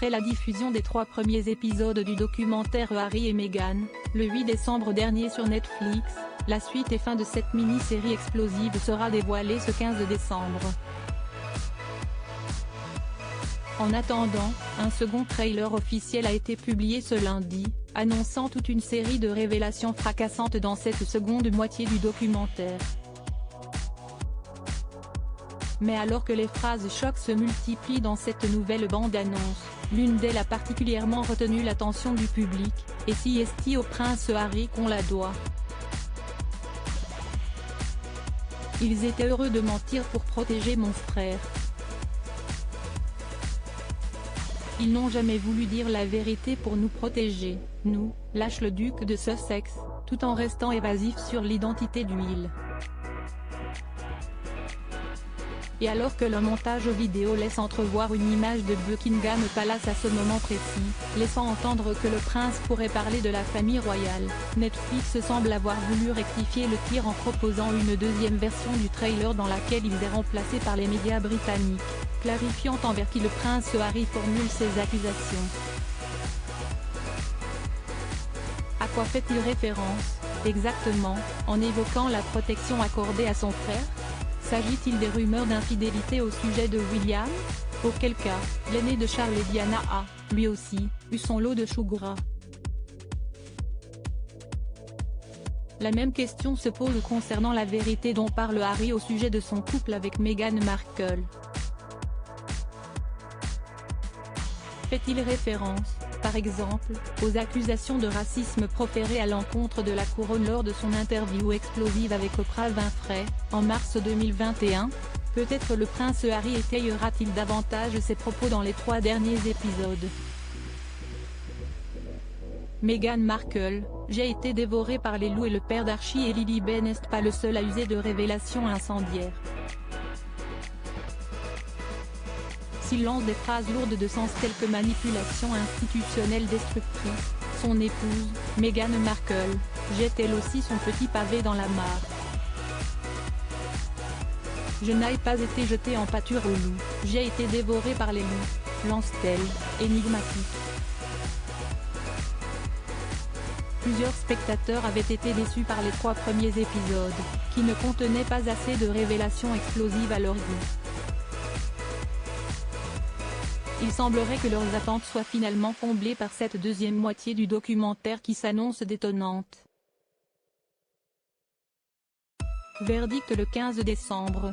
Après la diffusion des 3 premiers épisodes du documentaire Harry et Meghan, le 8 décembre dernier sur Netflix, la suite et fin de cette mini-série explosive sera dévoilée ce 15 décembre. En attendant, un second trailer officiel a été publié ce lundi, annonçant toute une série de révélations fracassantes dans cette seconde moitié du documentaire. Mais alors que les phrases chocs se multiplient dans cette nouvelle bande-annonce, l'une d'elles a particulièrement retenu l'attention du public, et si est au prince Harry qu'on la doit. Ils étaient heureux de mentir pour protéger mon frère. Ils n'ont jamais voulu dire la vérité pour nous protéger, nous, lâche le duc de Sussex, tout en restant évasif sur l'identité d'Huile. Et alors que le montage vidéo laisse entrevoir une image de Buckingham Palace à ce moment précis, laissant entendre que le prince pourrait parler de la famille royale, Netflix semble avoir voulu rectifier le tir en proposant une deuxième version du trailer dans laquelle il est remplacé par les médias britanniques, clarifiant envers qui le prince Harry formule ses accusations. À quoi fait-il référence, exactement, en évoquant la protection accordée à son frère ? S'agit-il des rumeurs d'infidélité au sujet de William ? Auquel cas, l'aîné de Charles et Diana a, lui aussi, eu son lot de choux gras. La même question se pose concernant la vérité dont parle Harry au sujet de son couple avec Meghan Markle. Fait-il référence, par exemple, aux accusations de racisme proférées à l'encontre de la couronne lors de son interview explosive avec Oprah Winfrey, en mars 2021 ? Peut-être le prince Harry étayera-t-il davantage ses propos dans les 3 derniers épisodes. Meghan Markle, j'ai été dévoré par les loups et le père d'Archie et Lily n'est pas le seul à user de révélations incendiaires. S'il lance des phrases lourdes de sens telles que manipulation institutionnelle destructrice, son épouse, Meghan Markle, jette elle aussi son petit pavé dans la mare. Je n'ai pas été jetée en pâture aux loups, j'ai été dévorée par les loups, lance-t-elle, énigmatique. Plusieurs spectateurs avaient été déçus par les 3 premiers épisodes, qui ne contenaient pas assez de révélations explosives à leur goût. Il semblerait que leurs attentes soient finalement comblées par cette deuxième moitié du documentaire qui s'annonce détonnante. Verdict le 15 décembre.